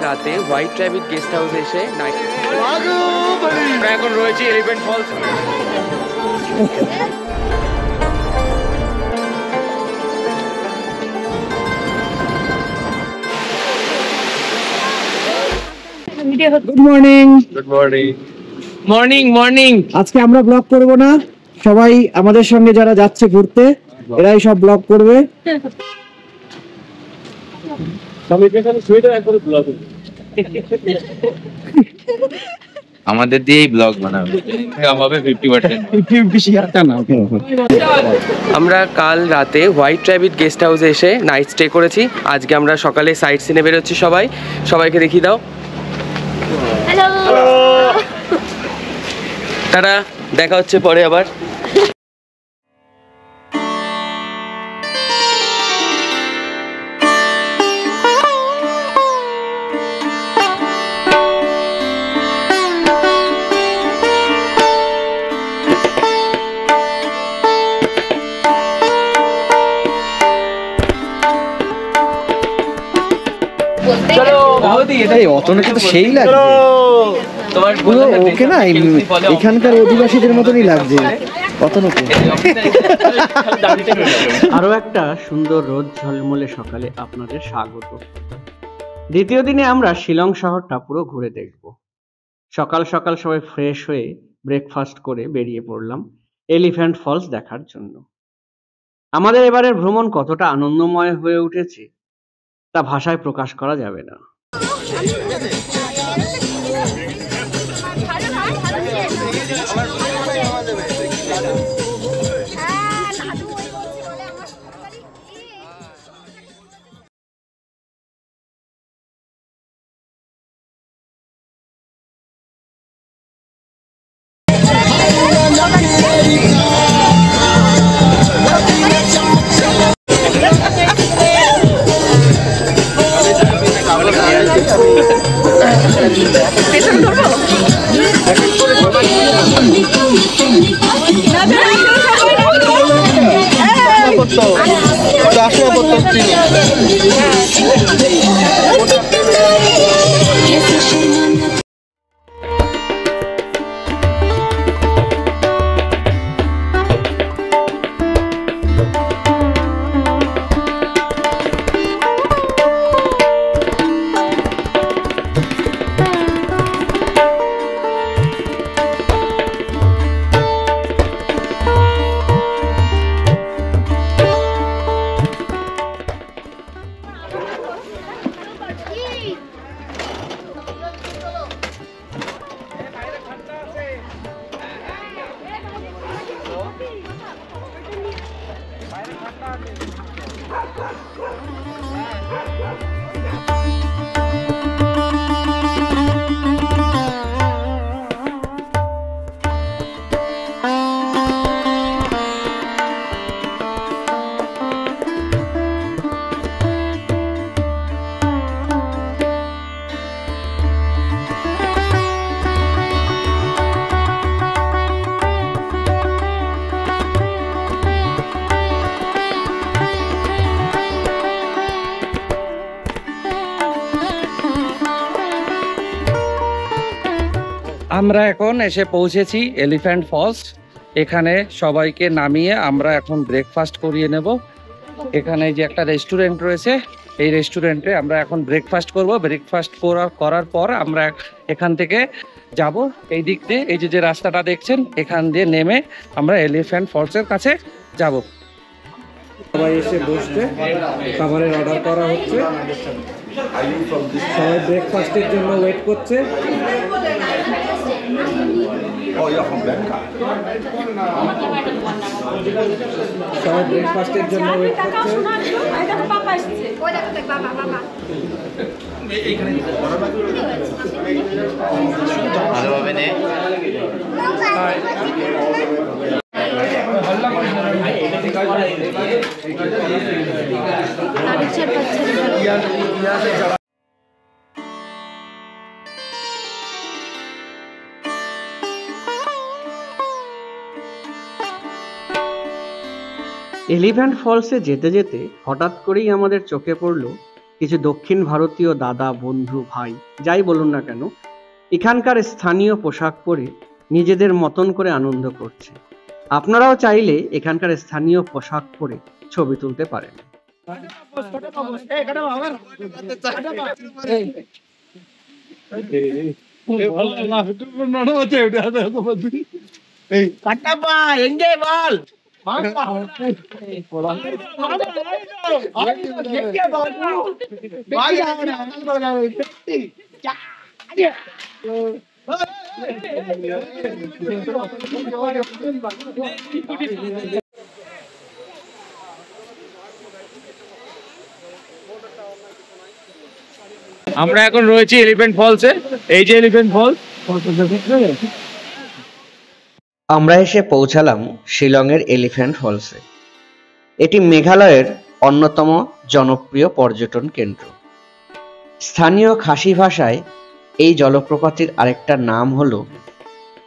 রাতে white rabbit guest হাউসে এসে নাইট আমরা এখন রয়েছি elephant falls. Good morning. Good morning. Morning morning. আজকে আমরা ব্লগ করব না, সবাই আমাদের সঙ্গে যারা যাচ্ছে ঘুরতে এরাই সব ব্লগ করবে। আমাদের দিয়েই ব্লগ বানাবে, আমাবে 50%। আমরা কাল রাতে হোয়াইট র্যাবিট গেস্ট হাউসে এসে নাইট স্টে করেছি। আজকে আমরা সকালে সাইট সিনে বেরোচ্ছি। সবাইকে দেখিয়ে দাও। হ্যালো, তারা দেখা হচ্ছে পরে আবার। সেই লাগছে ওকে না, এখানকার অধিবাসীদের মতনই লাগছে অতনুকে। আরো একটা সুন্দর রোদ ঝলমলে সকালে আপনাদের স্বাগত। দ্বিতীয় দিনে আমরা শিলং শহরটা পুরো ঘুরে দেখব। সকাল সকাল সবাই ফ্রেশ হয়ে ব্রেকফাস্ট করে বেরিয়ে পড়লাম এলিফ্যান্ট ফলস দেখার জন্য। আমাদের এবারের ভ্রমণ কতটা আনন্দময় হয়ে উঠেছে তা ভাষায় প্রকাশ করা যাবে না। আমরা এখন এসে পৌঁছেছি এলিফ্যান্ট ফলস। এখানে সবাইকে নামিয়ে আমরা এখন ব্রেকফাস্ট করিয়ে নেব। এখানে যে একটা রেস্টুরেন্ট রয়েছে, এই রেস্টুরেন্টে আমরা এখন ব্রেকফাস্ট করব। ব্রেকফাস্ট করার পর আমরা এখান থেকে যাব এই দিক দিয়ে, এই যে রাস্তাটা দেখছেন এখান দিয়ে নেমে আমরা এলিফ্যান্ট ফলসের কাছে যাব। সবাই এসে বসছে, খাবারের অর্ডার করা হচ্ছে, সবাই ব্রেকফাস্টের জন্য ওয়েট করছে। সবাই ব্রেকফাস্টের জন্য ওয়েট করছে। ভালোভাবে নে। এলিফ্যান্ট ফলসে যেতে যেতে হঠাৎ করেই আমাদের চোখে পড়ল কিছু দক্ষিণ ভারতীয় দাদা, বন্ধু, ভাই যাই বলুন না কেন, এখানকার স্থানীয় পোশাক পরে নিজেদের মতন করে আনন্দ করছে। আপনারাও চাইলে এখানকার স্থানীয় পোশাক পরে ছবি তুলতে পারেন। আমরা এখন রয়েছি এলিফ্যান্ট ফলসে। এই যে এলিফ্যান্ট ফলস, আমরা এসে পৌঁছালাম শিলংয়ের এলিফ্যান্ট ফলসে। এটি মেঘালয়ের অন্যতম জনপ্রিয় পর্যটন কেন্দ্র। স্থানীয় খাসি ভাষায় এই জলপ্রপাতের আরেকটা নাম হলো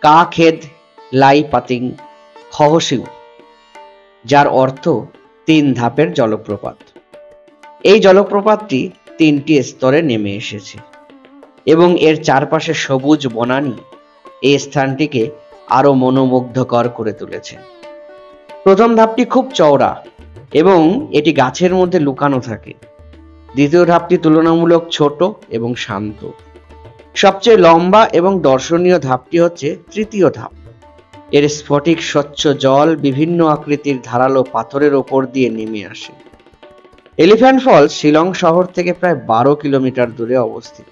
কা খেদ লাই পাতিং খহসিউ, যার অর্থ 3 ধাপের জলপ্রপাত। এই জলপ্রপাতটি 3টি স্তরে নেমে এসেছে এবং এর চারপাশে সবুজ বনানী এই স্থানটিকে আরো মনোমুগ্ধকর করে তুলেছে। প্রথম ধাপটি খুব চওড়া এবং এটি গাছের মধ্যে লুকানো থাকে। দ্বিতীয় ধাপটি তুলনামূলক ছোট এবং শান্ত। সবচেয়ে লম্বা এবং দর্শনীয় ধাপটি হচ্ছে তৃতীয় ধাপ। এর স্ফটিক স্বচ্ছ জল বিভিন্ন আকৃতির ধারালো পাথরের ওপর দিয়ে নেমে আসে। এলিফ্যান্ট ফলস শিলং শহর থেকে প্রায় 12 কিলোমিটার দূরে অবস্থিত।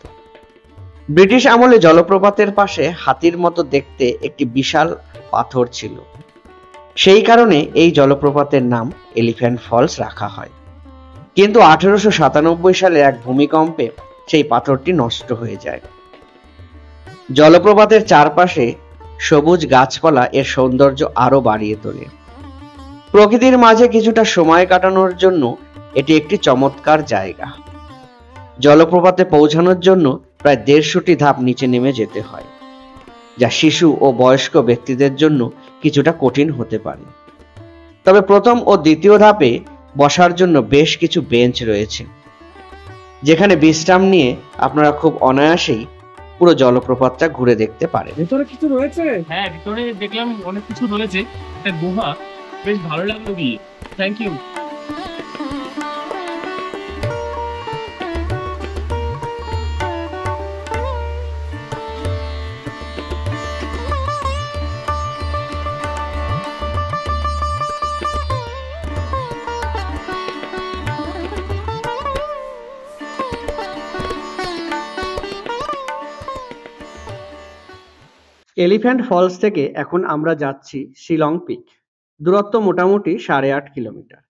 ব্রিটিশ আমলে জলপ্রপাতের পাশে হাতির মতো দেখতে একটি বিশাল পাথর ছিল। সেই কারণে এই জলপ্রপাতের নাম এলিফ্যান্ট ফলস রাখা হয়। কিন্তু 1897 সালে এক ভূমিকম্পে সেই পাথরটি নষ্ট হয়ে যায়। জলপ্রপাতের চারপাশে সবুজ গাছপালা এর সৌন্দর্য আরো বাড়িয়ে তোলে। প্রকৃতির মাঝে কিছুটা সময় কাটানোর জন্য এটি একটি চমৎকার জায়গা। জলপ্রপাতে পৌঁছানোর জন্য প্রায় 150টি ধাপ নিচে নেমে যেতে হয়, যা শিশু ও বয়স্ক ব্যক্তিদের জন্য কিছুটা কঠিন হতে পারে। তবে প্রথম ও দ্বিতীয় ধাপে বসার জন্য বেশ কিছু বেঞ্চ রয়েছে, যেখানে বিশ্রাম নিয়ে আপনারা খুব অনায়াসেই পুরো জলপ্রপাতটা ঘুরে দেখতে পারেন। ভিতরে কিছু রয়েছে? হ্যাঁ, ভিতরে দেখলাম অনেক কিছু রয়েছে, একটা গুহা, বেশ ভালো লাগলো গিয়ে। Thank you. এলিফ্যান্ট ফলস থেকে এখন আমরা যাচ্ছি শিলং পিক। দূরত্ব মোটামুটি 8.5 কিলোমিটার।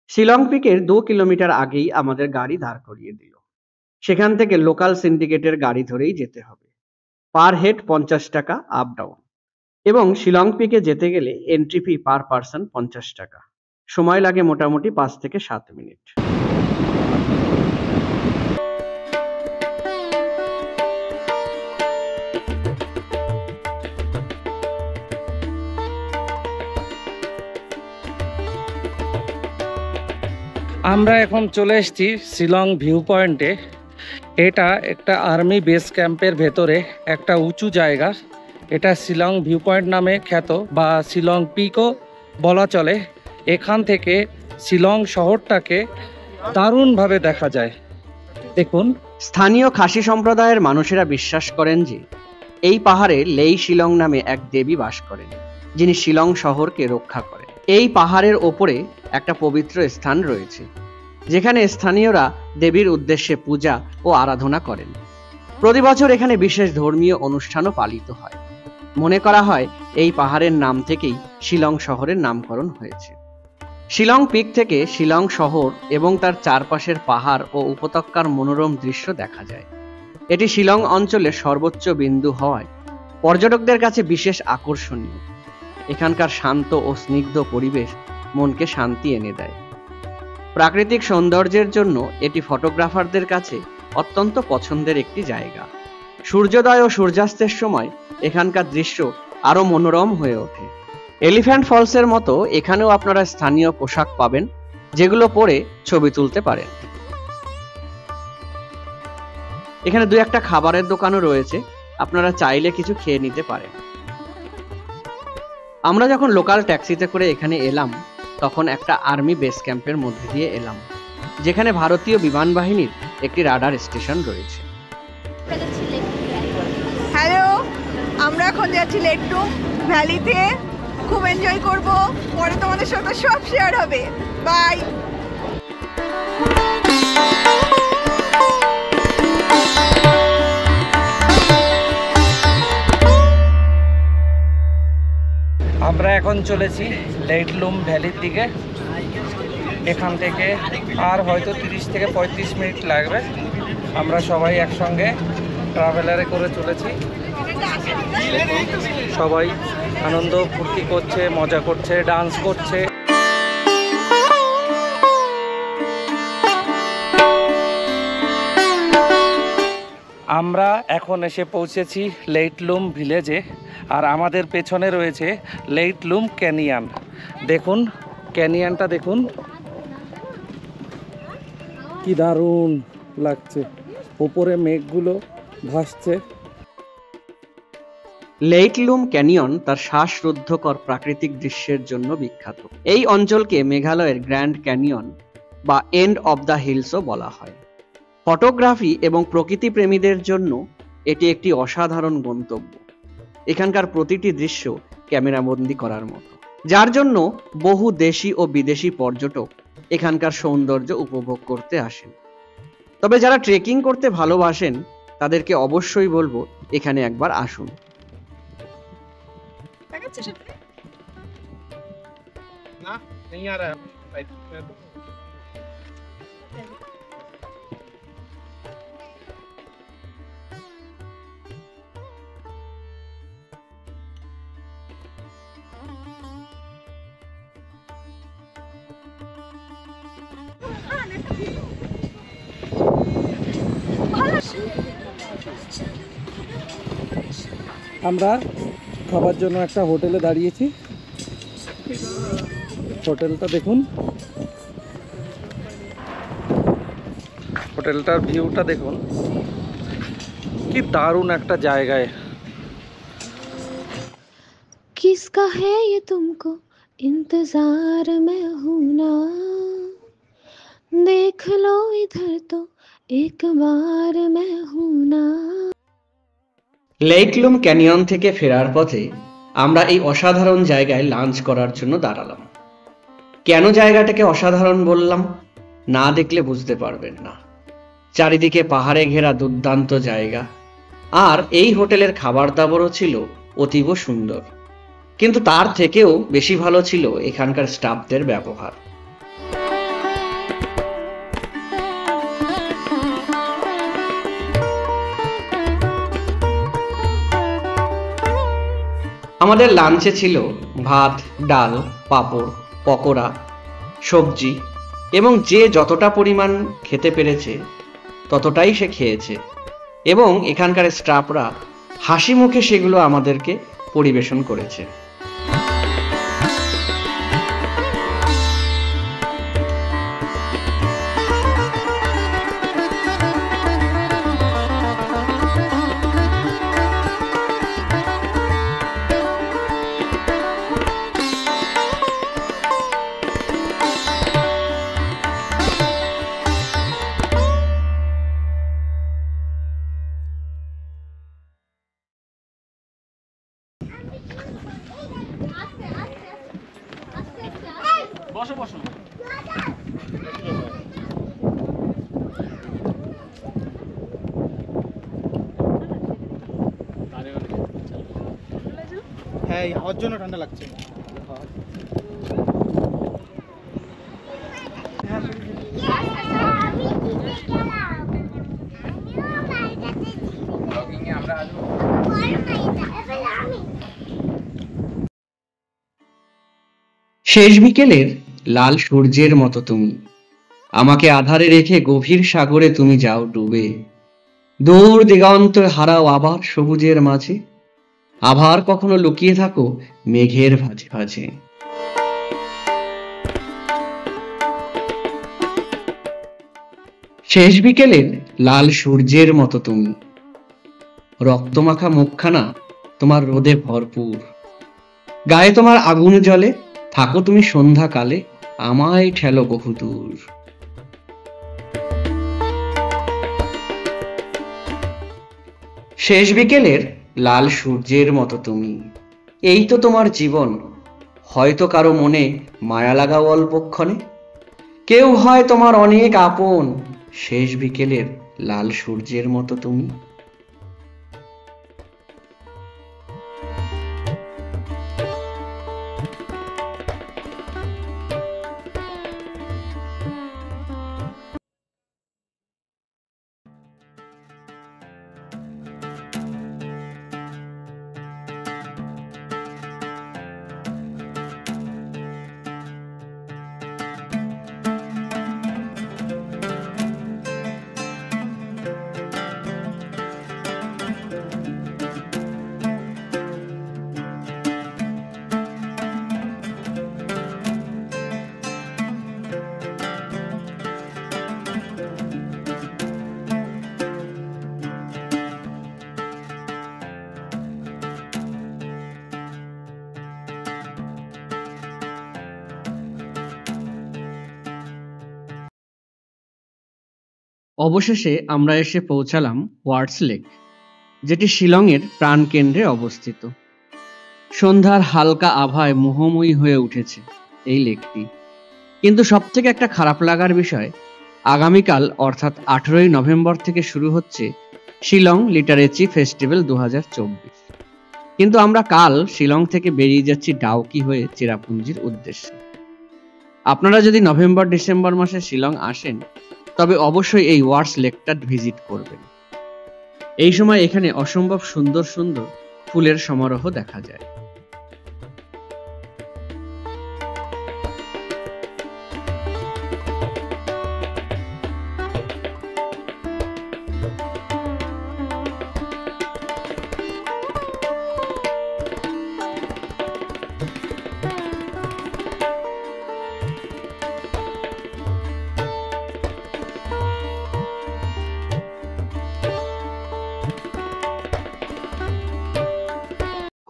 শিলং পিকের 2 কিলোমিটার আগেই আমাদের গাড়ি দাঁড় করিয়ে দিল। সেখান থেকে লোকাল সিন্ডিকেটের গাড়ি ধরেই যেতে হবে। পার হেড 50 টাকা আপ ডাউন, এবং শিলং পিকে যেতে গেলে এন্ট্রি ফি পার পার্সন 50 টাকা। সময় লাগে মোটামুটি 5 থেকে 7 মিনিট। আমরা এখন চলে এসেছি শিলং ভিউ পয়েন্টে। এটা একটা আর্মি বেস ক্যাম্পের ভেতরে একটা উঁচু জায়গা। এটা শিলং ভিউ পয়েন্ট নামে খ্যাত, বা শিলং পিকও বলা চলে। এখান থেকে শিলং শহরটাকে দারুণভাবে দেখা যায়। দেখুন, স্থানীয় খাসি সম্প্রদায়ের মানুষেরা বিশ্বাস করেন যে এই পাহাড়ে লেই শিলং নামে এক দেবী বাস করেন, যিনি শিলং শহরকে রক্ষা করেন। এই পাহাড়ের ওপরে একটা পবিত্র স্থান রয়েছে, যেখানে স্থানীয়রা দেবীর উদ্দেশ্যে পূজা ও আরাধনা করেন। প্রতি বছর এখানে বিশেষ ধর্মীয় অনুষ্ঠানও পালিত হয়। মনে করা হয় এই পাহাড়ের নাম থেকেই শিলং শহরের নামকরণ হয়েছে। শিলং পিক থেকে শিলং শহর এবং তার চারপাশের পাহাড় ও উপত্যকার মনোরম দৃশ্য দেখা যায়। এটি শিলং অঞ্চলের সর্বোচ্চ বিন্দু হওয়ায় পর্যটকদের কাছে বিশেষ আকর্ষণীয়। এখানকার শান্ত ও স্নিগ্ধ পরিবেশ মনকে শান্তি এনে দেয়। প্রাকৃতিক সৌন্দর্যের জন্য এটি ফটোগ্রাফারদের কাছে অত্যন্ত পছন্দের একটি জায়গা। সূর্যোদয় ও সূর্যাস্তের সময় এখানকার দৃশ্য আরো মনোরম হয়ে ওঠে। এলিফ্যান্ট ফলসের মতো এখানেও আপনারা স্থানীয় পোশাক পাবেন, যেগুলো পরে ছবি তুলতে পারেন। এখানে দু একটা খাবারের দোকানও রয়েছে, আপনারা চাইলে কিছু খেয়ে নিতে পারেন। আমরা যখন লোকাল ট্যাক্সিতে করে এখানে এলাম, তখন একটা আর্মি বেস ক্যাম্পের মধ্যে দিয়ে এলাম, যেখানে ভারতীয় বিমান বাহিনীর একটি রাডার স্টেশন রয়েছে। হ্যালো, আমরা এখন যাচ্ছি লেট্টুম ভ্যালিতে, খুব এনজয় করব, পরে তোমাদের সাথে সব শেয়ার হবে। বাই। আমরা এখন চলেছি লেটলুম ভ্যালির দিকে। এখান থেকে আর হয়তো 30 থেকে 35 মিনিট লাগবে। আমরা সবাই একসঙ্গে ট্রাভেলারে করে চলেছি। সবাই আনন্দ ফুর্তি করছে, মজা করছে, ডান্স করছে। আমরা এখন এসে পৌঁছেছি লেটলুম ভিলেজে, আর আমাদের পেছনে রয়েছে লেটলুম ক্যানিয়ন। দেখুন ক্যানিয়নটা, দেখুন কি দারুণ লাগছে, উপরে মেঘগুলো ভাসছে। লেটলুম ক্যানিয়ন তার শ্বাসরুদ্ধকর প্রাকৃতিক দৃশ্যের জন্য বিখ্যাত। এই অঞ্চলকে মেঘালয়ের গ্র্যান্ড ক্যানিয়ন বা এন্ড অব দ্য হিলসও বলা হয়। ফটোগ্রাফি এবং প্রকৃতি প্রেমীদের জন্য এটি একটি অসাধারণ গন্তব্য। এখানকার প্রতিটি দৃশ্য ক্যামেরাবন্দি করার মতো, যার জন্য বহু দেশি ও বিদেশি পর্যটক এখানকার সৌন্দর্য উপভোগ করতে আসেন। তবে যারা ট্রেকিং করতে ভালোবাসেন তাদেরকে অবশ্যই বলবো এখানে একবার আসুন। আমরা খাবার জন্য একটা হোটেলে দাঁড়িয়েছি। হোটেলটা দেখুন, হোটেলটার ভিউটা দেখুন, কি দারুণ একটা জায়গায়। किसका है ये तुमको इंतजार में हूं ना, देख लो इधर तो एक बार मैं हूं ना। লেটলুম ক্যানিয়ন থেকে ফেরার পথে আমরা এই অসাধারণ জায়গায় লাঞ্চ করার জন্য দাঁড়ালাম। কেন জায়গাটাকে অসাধারণ বললাম, না দেখলে বুঝতে পারবেন না। চারিদিকে পাহাড়ে ঘেরা দুর্দান্ত জায়গা, আর এই হোটেলের খাবার দাবারও ছিল অতীব সুন্দর। কিন্তু তার থেকেও বেশি ভালো ছিল এখানকার স্টাফদের ব্যবহার। আমাদের লাঞ্চে ছিল ভাত, ডাল, পাঁপড়, পকোড়া, সবজি, এবং যে যতটা পরিমাণ খেতে পেরেছে ততটাই সে খেয়েছে, এবং এখানকার স্টাফরা হাসি মুখে সেগুলো আমাদেরকে পরিবেশন করেছে। বসো বসো। হ্যাঁ, এই হাওয়ার জন্য ঠান্ডা লাগছে। শেষ বিকেলের লাল সূর্যের মতো তুমি, আমাকে আধারে রেখে গভীর সাগরে তুমি যাও ডুবে। দূর দিগন্ত হারাও আবার সবুজের মাঝে, আবার কখনো লুকিয়ে থাকো মেঘের ভাঁজে ভাঁজে। শেষ বিকেলের লাল সূর্যের মতো তুমি, রক্তমাখা মুখখানা তোমার রোদে ভরপুর, গায়ে তোমার আগুন জ্বলে, থাকো তুমি সন্ধ্যাকালে আমায় ঠেলো বহুদূর। শেষ বিকেলের লাল সূর্যের মতো তুমি, এই তো তোমার জীবন। হয়তো কারো মনে মায়া লাগাও অল্পক্ষণে, কেউ হয় তোমার অনেক আপন, শেষ বিকেলের লাল সূর্যের মতো তুমি। অবশেষে আমরা এসে পৌঁছালাম ওয়ার্ডস লেক, যেটি শিলংয়ের প্রাণকেন্দ্রে অবস্থিত। সন্ধ্যার হালকা আভায় মোহময়ী হয়ে উঠেছে এই লেকটি। কিন্তু সবথেকে একটা খারাপ লাগার বিষয়, আগামীকাল অর্থাৎ 18ই নভেম্বর থেকে শুরু হচ্ছে শিলং লিটারেচি ফেস্টিভ্যাল 2024। কিন্তু আমরা কাল শিলং থেকে বেরিয়ে যাচ্ছি ডাউকি হয়ে চেরাপুঞ্জির উদ্দেশ্যে। আপনারা যদি নভেম্বর ডিসেম্বর মাসে শিলং আসেন তবে অবশ্যই এই ওয়ার্ডস লেকটা ভিজিট করবেন। এই সময় এখানে অসম্ভব সুন্দর সুন্দর ফুলের সমারোহ দেখা যায়।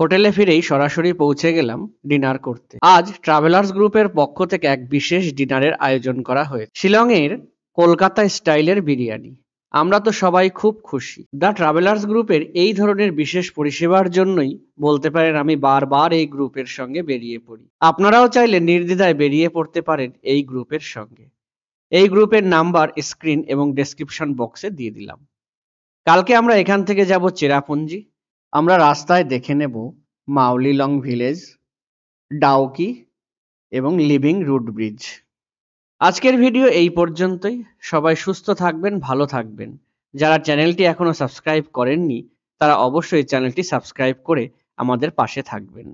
হোটেলে ফিরেই সরাসরি পৌঁছে গেলাম ডিনার করতে। আজ ট্রাভেলার্স গ্রুপের পক্ষ থেকে এক বিশেষ ডিনারের আয়োজন করা হয়েছে। শিলংয়ের কলকাতা স্টাইলের বিরিয়ানি। আমরা তো সবাই খুব খুশি। দ্য ট্রাভেলার্স গ্রুপের এই ধরনের বিশেষ পরিষেবার জন্যই বলতে পারেন আমি বারবার এই গ্রুপের সঙ্গে বেরিয়ে পড়ি। আপনারাও চাইলে নির্দ্বিধায় বেরিয়ে পড়তে পারেন এই গ্রুপের সঙ্গে। এই গ্রুপের নাম্বার স্ক্রিন এবং ডেসক্রিপশন বক্সে দিয়ে দিলাম। কালকে আমরা এখান থেকে যাব চেরাপুঞ্জি। আমরা রাস্তায় দেখে নেব মাউলিলং ভিলেজ, ডাউকি এবং লিভিং রুট ব্রিজ। আজকের ভিডিও এই পর্যন্তই। সবাই সুস্থ থাকবেন, ভালো থাকবেন। যারা চ্যানেলটি এখনো সাবস্ক্রাইব করেননি তারা অবশ্যই চ্যানেলটি সাবস্ক্রাইব করে আমাদের পাশে থাকবেন।